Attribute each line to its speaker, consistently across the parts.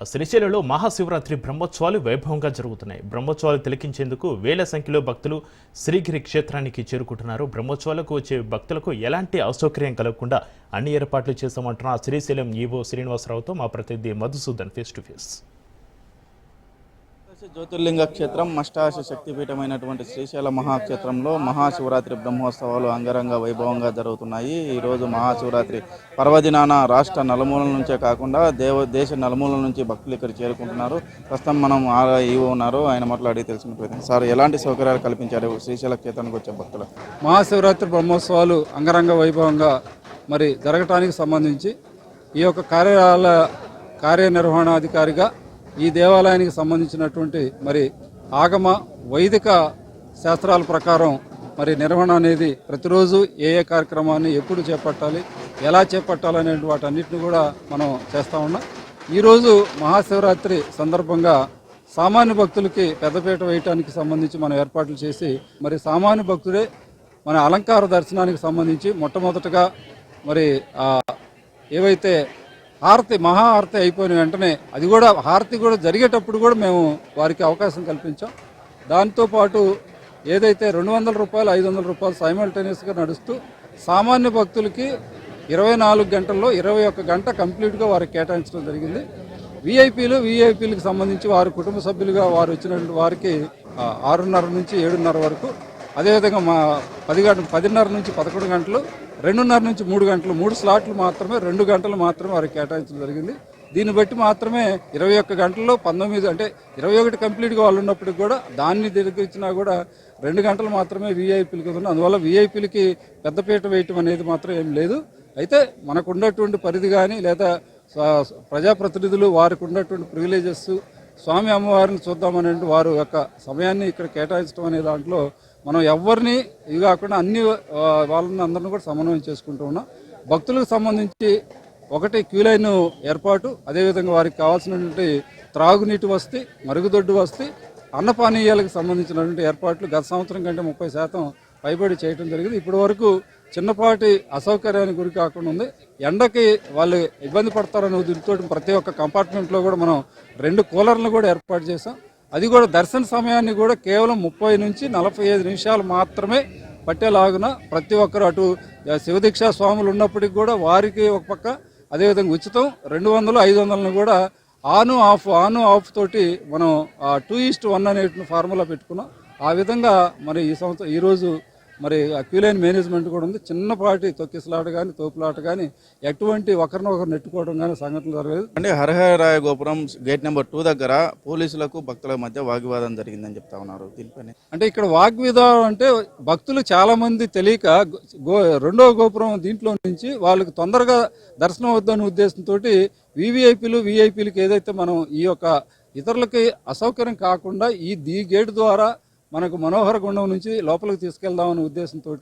Speaker 1: శ్రీశైలంలో మహాశివరాత్రి బ్రహ్మోత్సవాలు వైభవంగా జరుగుతున్నాయి. బ్రహ్మోత్సవాలు తిలకించేందుకు వేల సంఖ్యలో భక్తులు శ్రీగిరి క్షేత్రానికి చేరుకుంటున్నారు. బ్రహ్మోత్సవాలకు వచ్చే భక్తులకు ఎలాంటి అసౌకర్యం కలగకుండా అన్ని ఏర్పాట్లు చేశామంటున్న శ్రీశైలం ఈవో శ్రీనివాసరావుతో మా ప్రతినిధి మధుసూదన్ ఫేస్ టు ఫేస్.
Speaker 2: జ్యోతిర్లింగ క్షేత్రం అష్టాదశ శక్తిపీఠమైనటువంటి శ్రీశైల మహాక్షేత్రంలో మహాశివరాత్రి బ్రహ్మోత్సవాలు అంగరంగ వైభవంగా జరుగుతున్నాయి. ఈరోజు మహాశివరాత్రి పర్వదినాన రాష్ట్ర నలుమూలల నుంచే కాకుండా దేశ నలుమూలల నుంచి భక్తులు ఇక్కడ చేరుకుంటున్నారు. ప్రస్తుతం మనం ఈవో ఉన్నారు, ఆయన మాట్లాడి తెలుసుకుంటుంది. సార్, ఎలాంటి సౌకర్యాలు కల్పించారు శ్రీశైల క్షేత్రానికి వచ్చే భక్తులు?
Speaker 3: మహాశివరాత్రి బ్రహ్మోత్సవాలు అంగరంగ వైభవంగా మరి జరగటానికి సంబంధించి ఈ యొక్క కార్యనిర్వహణాధికారిగా ఈ దేవాలయానికి సంబంధించినటువంటి మరి ఆగమ వైదిక శాస్త్రాల ప్రకారం మరి నిర్వహణ అనేది ప్రతిరోజు ఏ కార్యక్రమాన్ని ఎప్పుడు చేపట్టాలి, ఎలా చేపట్టాలనే వాటన్నిటిని కూడా మనం చేస్తూ ఉన్నాం. ఈరోజు మహాశివరాత్రి సందర్భంగా సామాన్య భక్తులకి పెద్దపీట వేయటానికి సంబంధించి మనం ఏర్పాట్లు చేసి మరి సామాన్య భక్తుడే మన అలంకార దర్శనానికి సంబంధించి మొట్టమొదటగా మరి ఏవైతే మహాహారతి అయిపోయిన వెంటనే అది కూడా హారతి కూడా జరిగేటప్పుడు కూడా మేము వారికి అవకాశం కల్పించాం. దాంతోపాటు ఏదైతే 200 రూపాయలు 500 రూపాయలు సైమల్టేనియస్గా నడుస్తూ సామాన్య భక్తులకి 24 గంటల్లో 21 గంట కంప్లీట్గా వారికి కేటాయించడం జరిగింది. వీఐపీలకు సంబంధించి వారి కుటుంబ సభ్యులుగా వారు వచ్చినటువంటి వారికి 6:30 నుంచి 7:30 వరకు, అదేవిధంగా మా 10:30 నుంచి 11 గంటలు, 2:30 నుంచి 3 గంటలు, 3 స్లాట్లు మాత్రమే, 2 గంటలు మాత్రమే వారికి కేటాయించడం జరిగింది. దీన్ని బట్టి మాత్రమే 21 గంటల్లో 19 అంటే 21 కంప్లీట్గా వాళ్ళు ఉన్నప్పటికి కూడా దాన్ని తిరిగిచ్చినా కూడా 2 గంటలు మాత్రమే వీఐపీలకి ఉంది. అందువల్ల వీఐపీలకి పెద్దపీట వేయటం అనేది మాత్రం ఏం లేదు. అయితే మనకు ఉన్నటువంటి పరిధి కానీ లేదా ప్రజాప్రతినిధులు వారికి ఉన్నటువంటి ప్రివిలేజెస్, స్వామి అమ్మవారిని చూద్దామనే వారు యొక్క సమయాన్ని ఇక్కడ కేటాయించడం అనే దాంట్లో మనం ఎవరిని ఇవి కాకుండా అన్ని వాళ్ళని అందరినీ కూడా సమన్వయం చేసుకుంటూ ఉన్నాం. భక్తులకు సంబంధించి ఒకటి క్యూ లైన్ ఏర్పాటు, అదేవిధంగా వారికి కావాల్సినటువంటి త్రాగునీటి వసతి, మరుగుదొడ్డు వసతి, అన్నపానీయాలకు సంబంధించినటువంటి ఏర్పాట్లు గత సంవత్సరం కంటే 30% పైబడి చేయడం జరిగింది. ఇప్పటి వరకు చిన్నపాటి అసౌకర్యానికి గురి కాకుండా ఉంది. ఎండకి వాళ్ళు ఇబ్బంది పడతారనే ఉద్దేశంతో ప్రతి ఒక్క కంపార్ట్మెంట్లో కూడా మనం 2 కూలర్లను కూడా ఏర్పాటు చేసాం. అది కూడా దర్శన సమయాన్ని కూడా కేవలం 30 నుంచి 45 నిమిషాలు మాత్రమే పట్టేలాగున ప్రతి ఒక్కరు, అటు శివదీక్షా స్వాములు ఉన్నప్పటికీ కూడా వారికి ఒక పక్క, అదేవిధంగా ఉచితం 200, 500ను కూడా ఆన్ ఆఫ్ తోటి మనం 2:1 అనే ఫార్ములా పెట్టుకున్నాం. ఆ విధంగా మరి ఈరోజు మరి క్యూ లైన్ మేనేజ్మెంట్ కూడా ఉంది. చిన్నపాటి తొక్కిసలాట కానీ తోపులాట కానీ ఎటువంటి ఒకరినొకరు నెట్టుకోవడం కానీ సంఘటనలు జరగలేదు.
Speaker 2: అంటే హరహరాయ గోపురం గేట్ నెంబర్ 2 దగ్గర పోలీసులకు భక్తుల మధ్య వాగ్వాదం జరిగిందని చెప్తా ఉన్నారు. దీనిపైన అంటే
Speaker 3: ఇక్కడ వాగ్వాదం అంటే భక్తులు చాలా మంది తెలియక రెండవ గోపురం దీంట్లో నుంచి వాళ్ళకి తొందరగా దర్శనం వద్దనే ఉద్దేశంతో వీఐపీలకి ఏదైతే మనం ఈ యొక్క ఇతరులకి అసౌకర్యం కాకుండా ఈ గేటు ద్వారా మనకు మనోహర గుండం నుంచి లోపలికి తీసుకెళ్దామనే ఉద్దేశంతో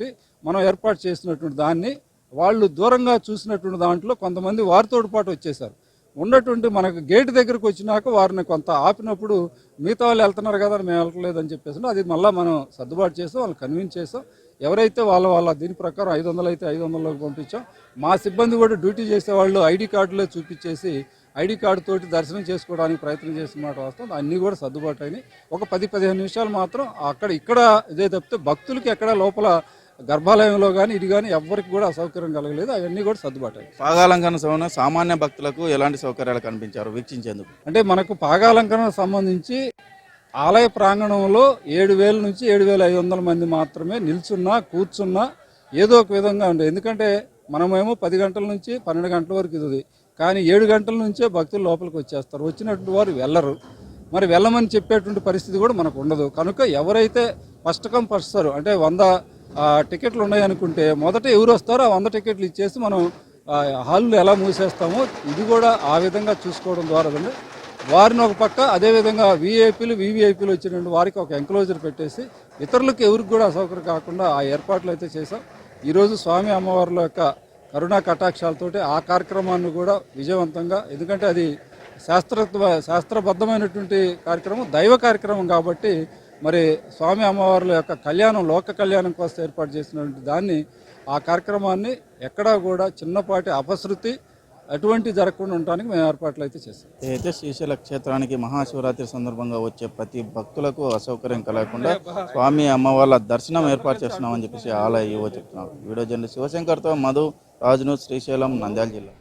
Speaker 3: మనం ఏర్పాటు చేసినటువంటి దాన్ని వాళ్ళు దూరంగా చూసినటువంటి దాంట్లో కొంతమంది వారితో పాటు వచ్చేసారు. ఉన్నటువంటి మనకు గేటు దగ్గరకు వచ్చినాక వారిని కొంత ఆపినప్పుడు మిగతా వాళ్ళు వెళ్తున్నారు కదా, మేము వెళ్ళట్లేదని చెప్పేసి అది మళ్ళీ మనం సర్దుబాటు చేసాం, వాళ్ళు కన్విన్స్ చేసాం. ఎవరైతే వాళ్ళ దీని ప్రకారం 500 అయితే 500లోకి పంపించాం. మా సిబ్బంది కూడా డ్యూటీ చేసేవాళ్ళు ఐడి కార్డులే చూపించేసి ఐడి కార్డు తోటి దర్శనం చేసుకోవడానికి ప్రయత్నం చేసిన మాట వాస్తవం. అన్నీ కూడా సర్దుబాటు అయినాయి. ఒక 10-15 నిమిషాలు మాత్రం ఇక్కడ ఇదే తప్పితే భక్తులకి ఎక్కడ లోపల గర్భాలయంలో కానీ ఇది కానీ ఎవరికి కూడా అసౌకర్యం కలగలేదు. అవన్నీ కూడా సర్దుబాటు అయ్యాయి.
Speaker 2: పాగాలంకరణ సామాన్య భక్తులకు ఎలాంటి సౌకర్యాలు కనిపించారు వీక్షించేందుకు?
Speaker 3: అంటే మనకు పాగాలంకరణ సంబంధించి ఆలయ ప్రాంగణంలో 7,000 నుంచి 7,500 మంది మాత్రమే నిల్చున్నా కూర్చున్నా ఏదో ఒక విధంగా ఉండేది. ఎందుకంటే మనమేమో 10 గంటల నుంచి 12 గంటల వరకు ఇది, కానీ 7 గంటల నుంచే భక్తులు లోపలికి వచ్చేస్తారు. వచ్చినటువంటి వారు వెళ్ళరు. మరి వెళ్ళమని చెప్పేటువంటి పరిస్థితి కూడా మనకు ఉండదు. కనుక ఎవరైతే ఫస్ట్ కమ్ ఫస్ట్ సర్వ్ అంటే 100 టికెట్లు ఉన్నాయనుకుంటే మొదట ఎవరు వస్తారో ఆ 100 టికెట్లు ఇచ్చేసి మనం హాల్లో ఎలా మూసేస్తామో ఇది కూడా ఆ విధంగా చూసుకోవడం ద్వారా వారిని ఒక పక్క, అదేవిధంగా వీవీఐపీలు వచ్చినటువంటి వారికి ఒక ఎంక్లోజర్ పెట్టేసి ఇతరులకు ఎవరికి కూడా అసౌకర్యం కాకుండా ఆ ఏర్పాట్లు అయితే చేశాం. ఈరోజు స్వామి అమ్మవార్ల యొక్క కరుణా కటాక్షాలతోటి ఆ కార్యక్రమాన్ని కూడా విజయవంతంగా, ఎందుకంటే అది శాస్త్రబద్ధమైనటువంటి కార్యక్రమం, దైవ కార్యక్రమం కాబట్టి మరి స్వామి అమ్మవార్ల యొక్క కళ్యాణం, లోక కళ్యాణం కోసం ఏర్పాటు చేసినటువంటి దాన్ని, ఆ కార్యక్రమాన్ని ఎక్కడా కూడా చిన్నపాటి అపశృతి అటువంటి జరగకుండా ఉండడానికి మేము ఏర్పాట్లు అయితే చేస్తాం.
Speaker 2: అయితే శ్రీశైల క్షేత్రానికి మహాశివరాత్రి సందర్భంగా వచ్చే ప్రతి భక్తులకు అసౌకర్యం కలగకుండా స్వామి అమ్మవార్ల దర్శనం ఏర్పాటు చేస్తున్నామని చెప్పేసి ఆలయ యువ చెప్తున్నారు. వీడియో జర్నలిస్ట్ శివశంకర్తో మధు, రాజ్ న్యూస్, శ్రీశైలం, నంద్యాల జిల్లా.